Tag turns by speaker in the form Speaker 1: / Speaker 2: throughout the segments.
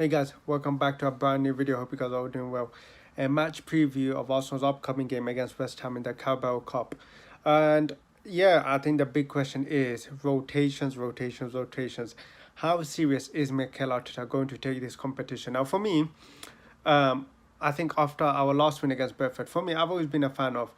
Speaker 1: Hey guys, welcome back to a brand new video. Hope you guys are all doing well. A match preview of Arsenal's upcoming game against West Ham in the Carabao Cup. And yeah, I think the big question is rotations. How serious is Mikel Arteta going to take this competition? Now, for me, um, I think after our last win against Brentford, for me, I've always been a fan of,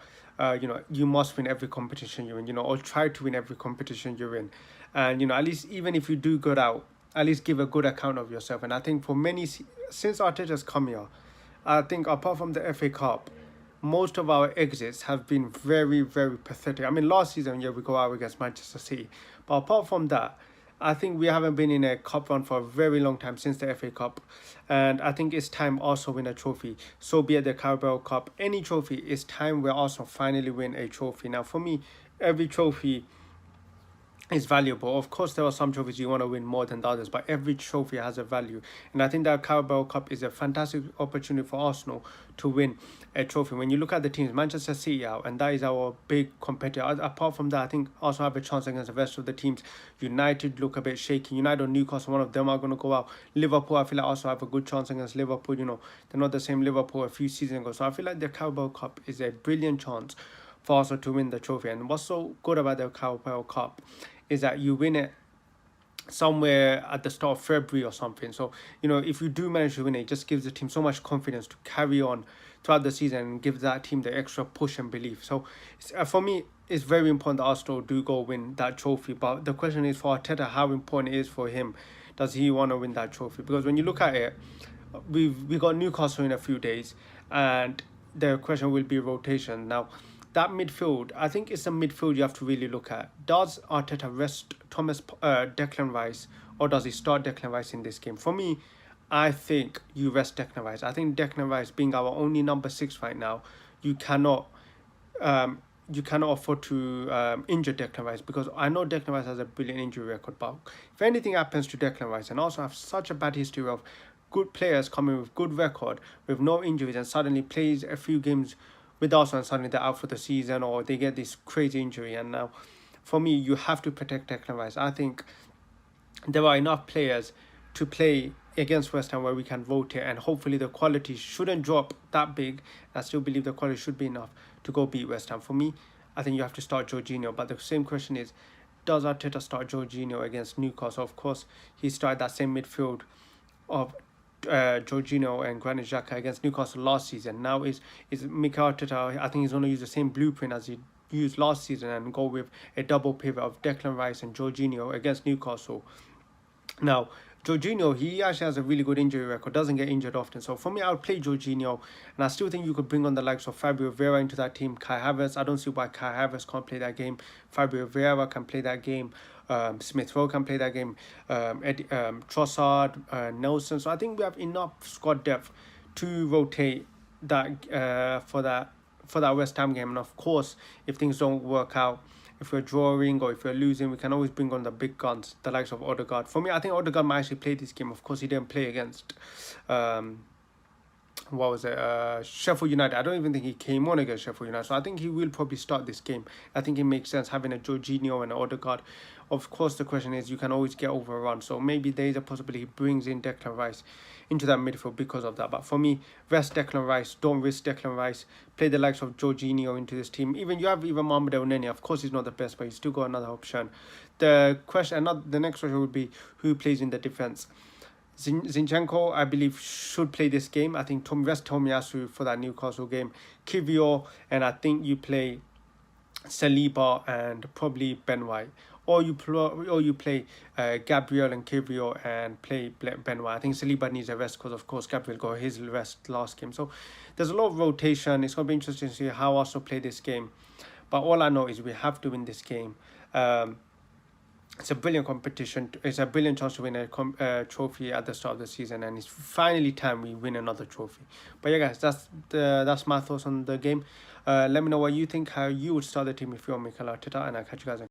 Speaker 1: you must win every competition you're in, or try to win every competition you're in. And, at least even if you do good out, at least give a good account of yourself. And I think for many, since Arteta's come here, I think apart from the FA Cup, most of our exits have been very, very pathetic. I mean, last season, yeah, we go out against Manchester City. But apart from that, I think we haven't been in a cup run for a very long time since the FA Cup. And I think it's time also win a trophy. So be it the Carabao Cup, any trophy, it's time we also finally win a trophy. Now, for me, every trophy is valuable. Of course, there are some trophies you want to win more than the others, but every trophy has a value. And I think that Carabao Cup is a fantastic opportunity for Arsenal to win a trophy. When you look at the teams, Manchester City out, and that is our big competitor. Apart from that, I think Arsenal have a chance against the rest of the teams. United look a bit shaky. United or Newcastle, one of them are going to go out. Liverpool, I feel like also have a good chance against Liverpool. They're not the same Liverpool a few seasons ago. So I feel like the Carabao Cup is a brilliant chance for Arsenal to win the trophy. And what's so good about the Carabao Cup is that you win it somewhere at the start of February or something. So, if you do manage to win it, it just gives the team so much confidence to carry on throughout the season and give that team the extra push and belief. So, for me, it's very important that Arsenal do go win that trophy. But the question is for Arteta, how important it is for him. Does he want to win that trophy? Because when you look at it, we got Newcastle in a few days, and the question will be rotation. Now, that midfield, I think it's a midfield you have to really look at. Does Arteta rest Declan Rice, or does he start Declan Rice in this game? For me, I think you rest Declan Rice. I think Declan Rice, being our only number 6 right now, you cannot afford to injure Declan Rice, because I know Declan Rice has a brilliant injury record. But if anything happens to Declan Rice, and also have such a bad history of good players coming with good record with no injuries and suddenly plays a few games with Arsenal and suddenly they're out for the season, or they get this crazy injury. And now, for me, you have to protect Declan Rice. I think there are enough players to play against West Ham where we can rotate, and hopefully the quality shouldn't drop that big. I still believe the quality should be enough to go beat West Ham. For me, I think you have to start Jorginho. But the same question is, does Arteta start Jorginho against Newcastle? Of course, he started that same midfield of Jorginho and Granit Xhaka against Newcastle last season. Now is Mikel Arteta, I think he's going to use the same blueprint as he used last season and go with a double pivot of Declan Rice and Jorginho against Newcastle. Now, Jorginho, he actually has a really good injury record, doesn't get injured often. So for me, I would play Jorginho, and I still think you could bring on the likes of Fabio Vieira into that team. Kai Havertz, I don't see why Kai Havertz can't play that game. Fabio Vieira can play that game. Smith Rowe can play that game. Trossard, Nelson. So I think we have enough squad depth to rotate that for that West Ham game. And of course, if things don't work out, if we're drawing or if we're losing, we can always bring on the big guns, the likes of Odegaard. For me, I think Odegaard might actually play this game. Of course, he didn't play against Sheffield United. I don't even think he came on against Sheffield United, so I think he will probably start this game. I think it makes sense having a Jorginho and an Odegaard. Of course, the question is, you can always get overrun, so maybe there is a possibility he brings in Declan Rice into that midfield because of that. But for me, rest Declan Rice, don't risk Declan Rice, play the likes of Jorginho into this team. Even Mohamed Elneny, of course he's not the best, but he's still got another option. The next question would be, who plays in the defense? Zinchenko, I believe, should play this game. I think rest Tomiyasu for that Newcastle game. Kivior, and I think you play Saliba and probably Ben White. Or you play Gabriel and Kivior and play Ben White. I think Saliba needs a rest because, of course, Gabriel got his rest last game. So there's a lot of rotation. It's going to be interesting to see how Arsenal play this game. But all I know is we have to win this game. It's a brilliant competition. It's a brilliant chance to win a trophy at the start of the season, and it's finally time we win another trophy. But yeah, guys, that's my thoughts on the game. Let me know what you think, how you would start the team if you're Mikel Arteta, and I'll catch you guys.